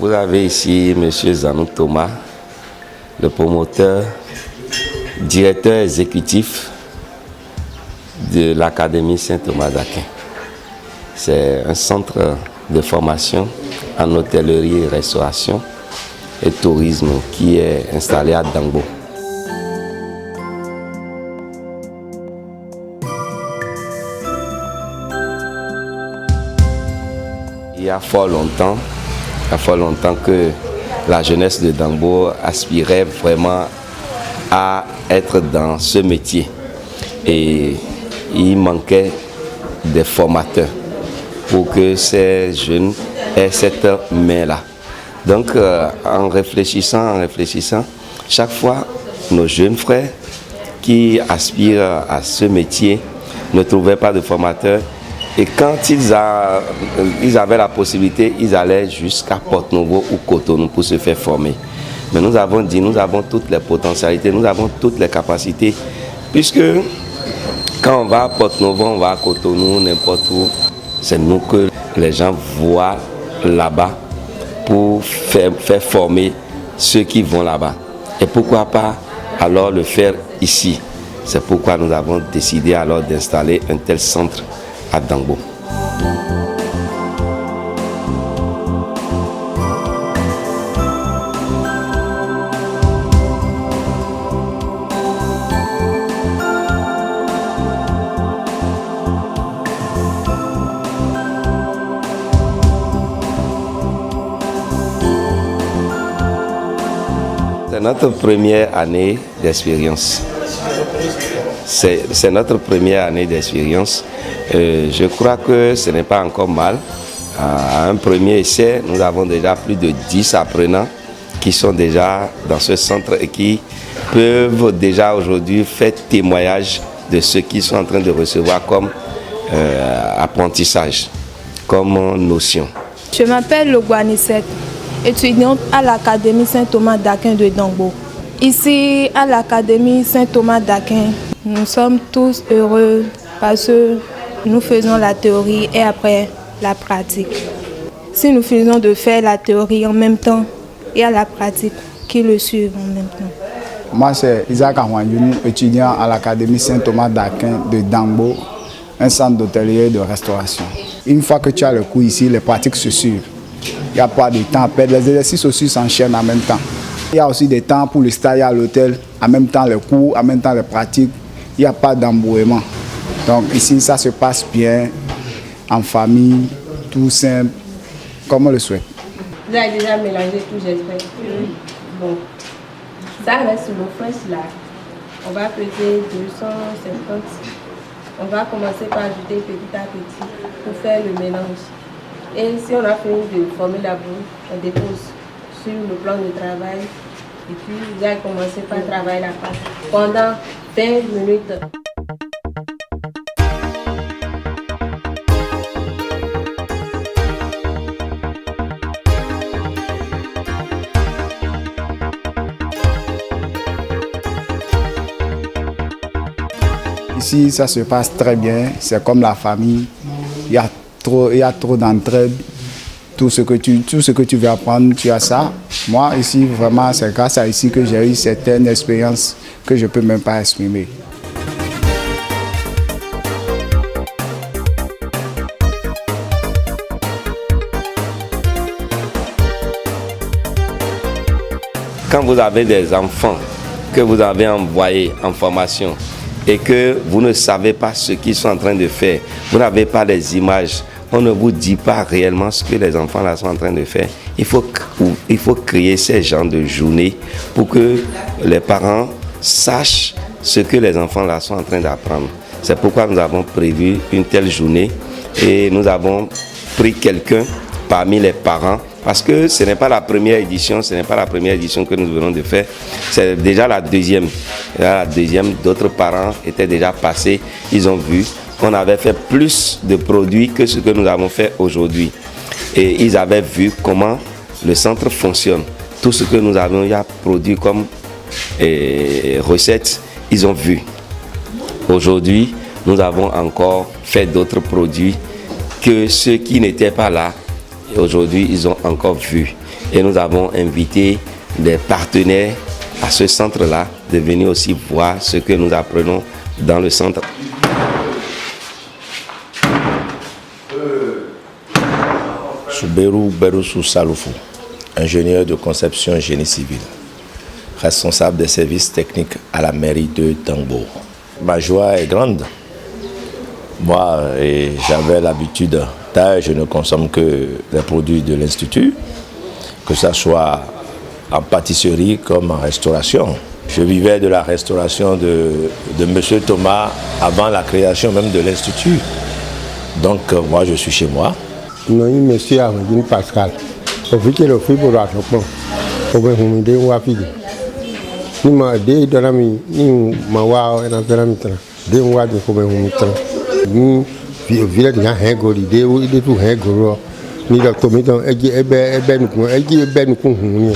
Vous avez ici M. Zanou Thomas, le promoteur, directeur exécutif de l'Académie Saint-Thomas d'Aquin. C'est un centre de formation en hôtellerie et restauration et tourisme qui est installé à Dangbo. Il y a fort longtemps que la jeunesse de Dangbo aspirait vraiment à être dans ce métier. Et il manquait des formateurs pour que ces jeunes aient cette main-là. Donc en réfléchissant, chaque fois nos jeunes frères qui aspirent à ce métier ne trouvaient pas de formateurs. Et quand ils avaient la possibilité, ils allaient jusqu'à Porto-Novo ou Cotonou pour se faire former. Mais nous avons dit, nous avons toutes les potentialités, nous avons toutes les capacités, puisque quand on va à Porto-Novo, on va à Cotonou, n'importe où, c'est nous que les gens voient là-bas pour faire former ceux qui vont là-bas. Et pourquoi pas alors le faire ici? C'est pourquoi nous avons décidé alors d'installer un tel centre à Dangbo. C'est notre première année d'expérience. C'est notre première année d'expérience. Je crois que ce n'est pas encore mal. À un premier essai, nous avons déjà plus de 10 apprenants qui sont déjà dans ce centre et qui peuvent déjà aujourd'hui faire témoignage de ce qu'ils sont en train de recevoir comme apprentissage, comme notion. Je m'appelle Logwanisette, étudiante à l'Académie Saint-Thomas d'Aquin de Dangbo. Ici, à l'Académie Saint-Thomas d'Aquin, nous sommes tous heureux parce que nous faisons la théorie et après la pratique. Si nous faisons de faire la théorie en même temps, il y a la pratique qui le suit en même temps. Moi, c'est Isaac Ahwanyouni, étudiant à l'Académie Saint-Thomas d'Aquin de Dangbo, un centre d'hôtellerie et de restauration. Une fois que tu as le cours ici, les pratiques se suivent. Il n'y a pas de temps à perdre. Les exercices aussi s'enchaînent en même temps. Il y a aussi des temps pour le stage à l'hôtel, en même temps les cours, en même temps les pratiques. Il n'y a pas d'embrouillement. Donc ici, ça se passe bien, en famille, tout simple, comme on le souhaite. Vous avez déjà mélangé tout, j'espère. Bon, ça reste nos fresh là. On va peser 250. On va commencer par ajouter petit à petit pour faire le mélange. Et si on a fini de former la boule, on dépose sur le plan de travail. Et puis, vous allez commencer par travailler la pâte pendant 20 minutes. Ici, ça se passe très bien. C'est comme la famille. Il y a trop d'entraide. Tout ce que tu veux apprendre, tu as ça. Moi, ici, vraiment, c'est grâce à ici que j'ai eu certaines expériences que je ne peux même pas exprimer. Quand vous avez des enfants que vous avez envoyés en formation et que vous ne savez pas ce qu'ils sont en train de faire, vous n'avez pas les images, on ne vous dit pas réellement ce que les enfants là sont en train de faire. Il faut créer ces genres de journées pour que les parents sachent ce que les enfants là sont en train d'apprendre. C'est pourquoi nous avons prévu une telle journée et nous avons pris quelqu'un parmi les parents, parce que ce n'est pas la première édition, que nous venons de faire, c'est déjà la deuxième. D'autres parents étaient déjà passés, ils ont vu qu'on avait fait plus de produits que ce que nous avons fait aujourd'hui. Et ils avaient vu comment le centre fonctionne. Tout ce que nous avons produit comme recettes, ils ont vu. Aujourd'hui, nous avons encore fait d'autres produits que ceux qui n'étaient pas là. Aujourd'hui, ils ont encore vu. Et nous avons invité des partenaires à ce centre-là de venir aussi voir ce que nous apprenons dans le centre. Souberou Beroussou Saloufou, ingénieur de conception génie civil, responsable des services techniques à la mairie de Dangbo. Ma joie est grande. Moi, j'avais l'habitude, d'ailleurs, je ne consomme que les produits de l'Institut, que ce soit en pâtisserie comme en restauration. Je vivais de la restauration de M. Thomas avant la création même de l'Institut. Donc, moi, je suis chez moi. Non, monsieur Armandine Pascal. Au fait que le fait pour la chopin, au fait qu'on me dit où a fini. Ni ma dé de l'ami, ni ma wa et la mitra. Dé où a de comme on mitra. Ni village n'a rien gori, dé où il est tout rien goro. Ni la tomate, ben nous.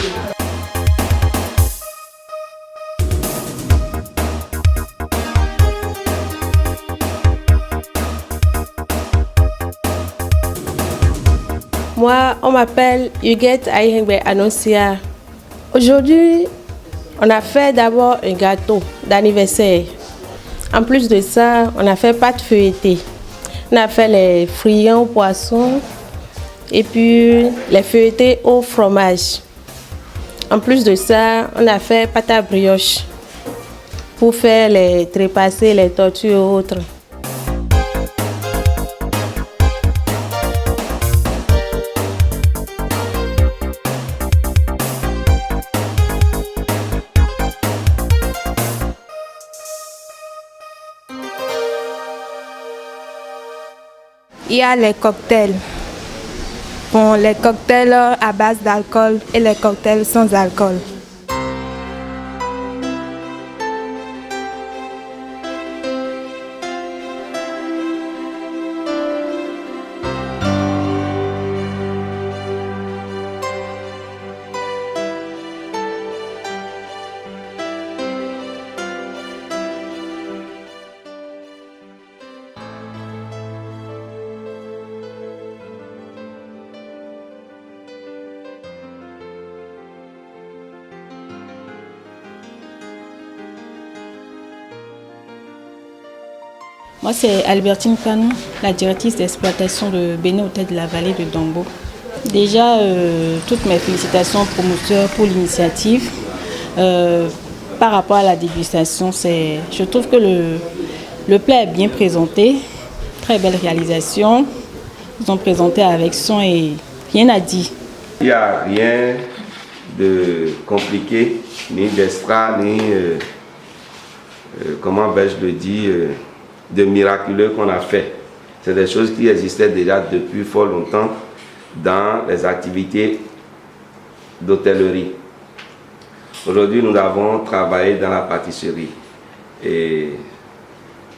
Moi, on m'appelle Huguette Aïhengbe Annoncia. Aujourd'hui, on a fait d'abord un gâteau d'anniversaire. En plus de ça, on a fait pâte feuilletée. On a fait les friands au poisson et puis les feuilletés au fromage. En plus de ça, on a fait pâte à brioche pour faire les trépassés, les tortues et autres. Il y a les cocktails. Bon, les cocktails à base d'alcool et les cocktails sans alcool. Moi, c'est Albertine Kanou, la directrice d'exploitation de Bénin Hôtel de la Vallée de Dangbo. Déjà, toutes mes félicitations aux promoteurs pour l'initiative. Par rapport à la dégustation, je trouve que le plat est bien présenté, très belle réalisation. Ils ont présenté avec soin et rien à dire. Il n'y a rien de compliqué, ni d'extra, ni, comment vais-je le dire, de miraculeux qu'on a fait. C'est des choses qui existaient déjà depuis fort longtemps dans les activités d'hôtellerie. Aujourd'hui, nous avons travaillé dans la pâtisserie et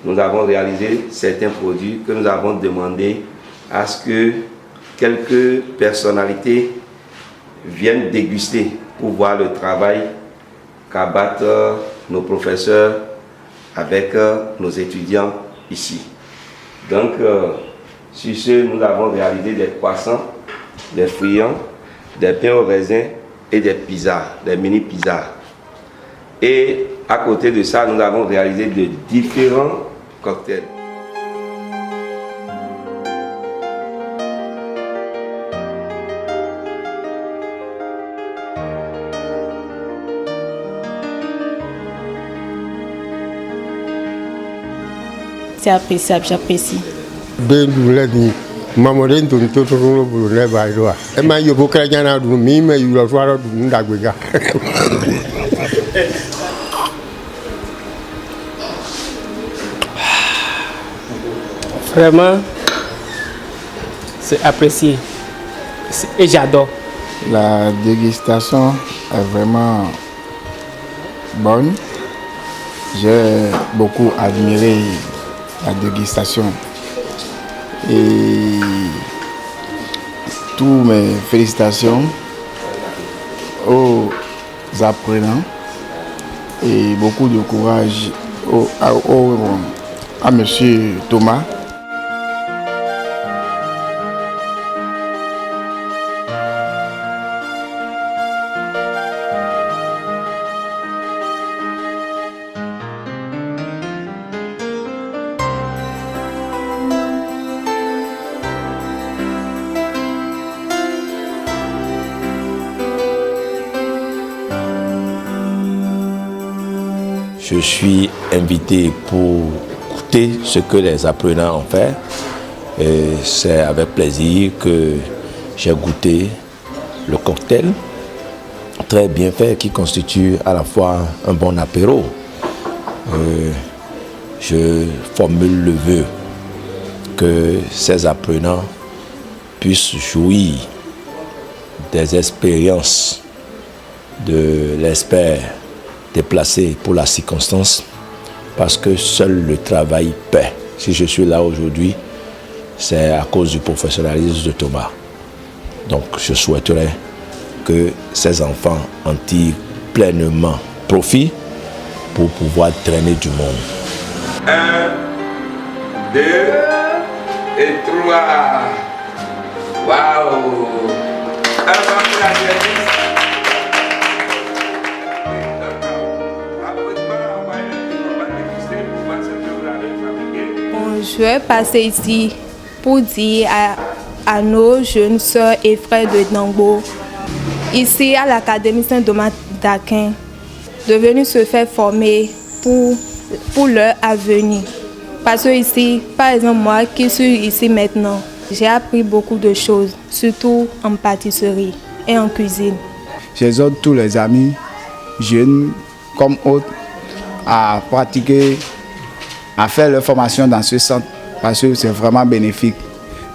nous avons réalisé certains produits que nous avons demandé à ce que quelques personnalités viennent déguster pour voir le travail qu'abattent nos professeurs avec nos étudiants ici. Donc, sur ce, nous avons réalisé des croissants, des friands, des pains au raisin et des pizzas, des mini pizzas. Et à côté de ça, nous avons réalisé de différents cocktails. C'est appréciable, j'apprécie. Vraiment, c'est apprécié et j'adore. La dégustation est vraiment bonne. J'ai beaucoup admiré la dégustation et toutes mes félicitations aux apprenants et beaucoup de courage à monsieur Thomas. je suis invité pour goûter ce que les apprenants ont fait. Et c'est avec plaisir que j'ai goûté le cocktail très bien fait qui constitue à la fois un bon apéro. Je formule le vœu que ces apprenants puissent jouir des expériences de l'expert déplacé pour la circonstance, parce que seul le travail paie. Si je suis là aujourd'hui, c'est à cause du professionnalisme de Thomas. Donc je souhaiterais que ces enfants en tirent pleinement profit pour pouvoir traîner du monde. 1, 2 et 3. Waouh! Bon, je vais passer ici pour dire à nos jeunes sœurs et frères de Dangbo, ici à l'Académie Saint-Thomas d'Aquin, de venir se faire former pour leur avenir. Parce que ici, par exemple, moi qui suis ici maintenant, j'ai appris beaucoup de choses, surtout en pâtisserie et en cuisine. J'exhorte tous les amis, jeunes comme autres, à pratiquer, à faire leur formation dans ce centre, parce que c'est vraiment bénéfique.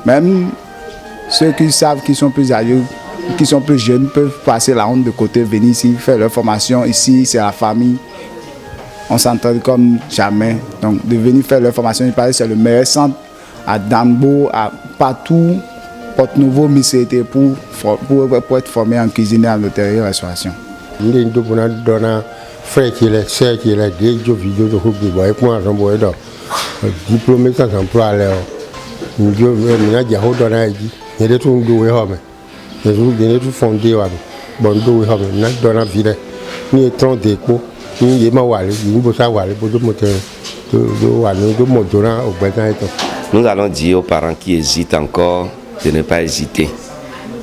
Même ceux qui savent qu'ils sont plus âgés, qui sont plus jeunes, peuvent passer la honte de côté, venir ici, faire leur formation. Ici, c'est la famille. On s'entend comme jamais. Donc, de venir faire leur formation, c'est le meilleur centre à Dangbo, à partout, Porte-Nouveau, Missete, pour être formé en cuisine et en hôtellerie et restauration. Frère qui est sœur qui est des vidéos de groupe de bois et moi j'en bois d'or diplômé sans emploi alors nous avons déjà donné dit il y a des trucs doués hommes les jours de tout fondé wa bon doués hommes n'a donné ville ni étant déco ni yema wale ni bossa wale pour de moteur de wale de motorant au besoin. Nous allons dire aux parents qui hésitent encore de ne pas hésiter.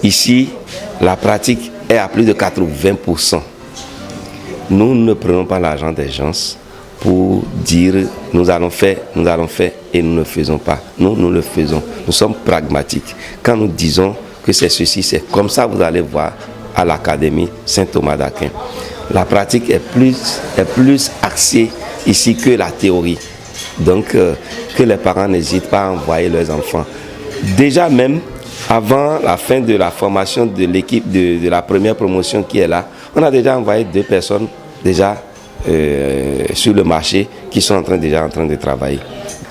Ici, la pratique est à plus de 80%. Nous ne prenons pas l'argent des gens pour dire nous allons faire et nous ne faisons pas. Nous le faisons. Nous sommes pragmatiques. Quand nous disons que c'est ceci, c'est comme ça, vous allez voir à l'Académie Saint-Thomas d'Aquin. La pratique est plus axée ici que la théorie. Donc, que les parents n'hésitent pas à envoyer leurs enfants. Déjà même, avant la fin de la formation de l'équipe de la première promotion qui est là, on a déjà envoyé 2 personnes déjà sur le marché qui sont déjà en train de travailler.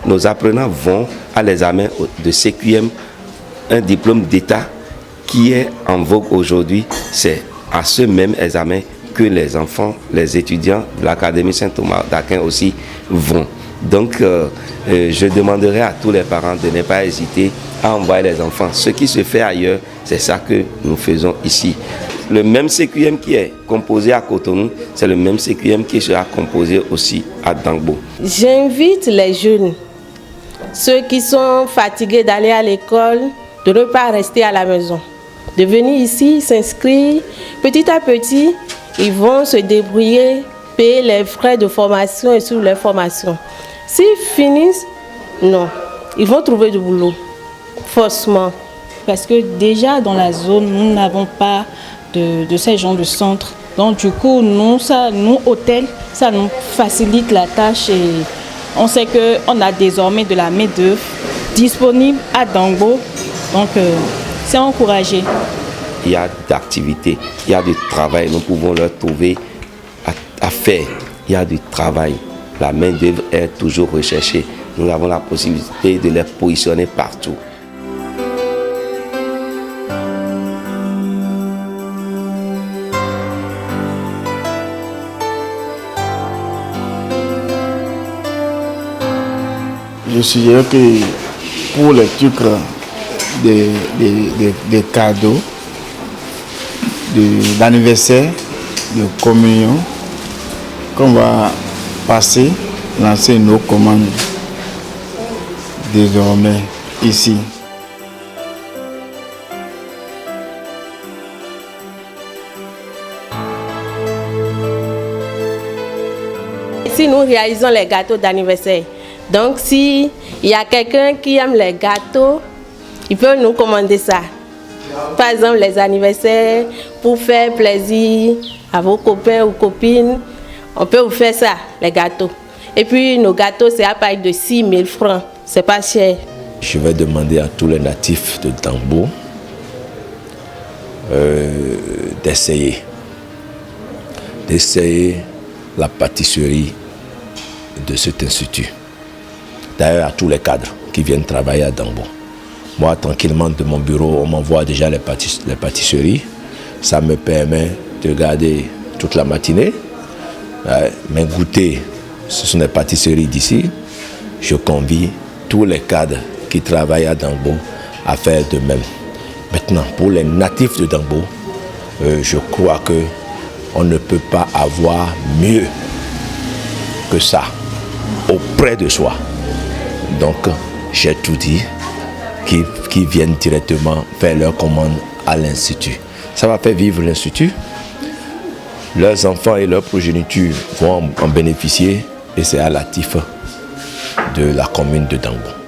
Nos apprenants vont à l'examen de CQM, un diplôme d'État qui est en vogue aujourd'hui. C'est à ce même examen que les enfants, les étudiants de l'Académie Saint-Thomas d'Aquin aussi vont. Donc, je demanderai à tous les parents de ne pas hésiter à envoyer les enfants. Ce qui se fait ailleurs, c'est ça que nous faisons ici. Le même CQM qui est composé à Cotonou, c'est le même CQM qui sera composé aussi à Dangbo. J'invite les jeunes, ceux qui sont fatigués d'aller à l'école, de ne pas rester à la maison, de venir ici s'inscrire. Petit à petit, ils vont se débrouiller, payer les frais de formation et sur leur formation. S'ils finissent, non, ils vont trouver du boulot, forcément. Parce que déjà dans la zone, nous n'avons pas de ces genres de centres. Donc du coup, nous hôtels, ça nous facilite la tâche et on sait qu'on a désormais de la main-d'œuvre disponible à Dangbo. Donc c'est encouragé. Il y a d'activités, il y a du travail, nous pouvons leur trouver à faire. Il y a du travail. La main-d'œuvre est toujours recherchée. Nous avons la possibilité de les positionner partout. Je suggère que pour les trucs des cadeaux, d'anniversaire, de communion, qu'on va passer, lancer nos commandes désormais ici. aussi, nous réalisons les gâteaux d'anniversaire. Donc, s'il y a quelqu'un qui aime les gâteaux, il peut nous commander ça. Par exemple, les anniversaires, pour faire plaisir à vos copains ou copines, on peut vous faire ça, les gâteaux. Et puis, nos gâteaux, c'est à partir de 6 000 francs. C'est pas cher. Je vais demander à tous les natifs de Dangbo d'essayer la pâtisserie de cet institut. D'ailleurs, à tous les cadres qui viennent travailler à Dangbo. Moi, tranquillement, de mon bureau, on m'envoie déjà les pâtisseries. Ça me permet de garder toute la matinée. Mais goûter, ce sont des pâtisseries d'ici. Je convie tous les cadres qui travaillent à Dangbo à faire de même. Maintenant, pour les natifs de Dangbo, je crois qu'on ne peut pas avoir mieux que ça auprès de soi. Donc, j'ai tout dit, qui viennent directement faire leur commande à l'Institut. Ça va faire vivre l'Institut. Leurs enfants et leurs progénitures vont en bénéficier et c'est à l'actif de la commune de Dangbo.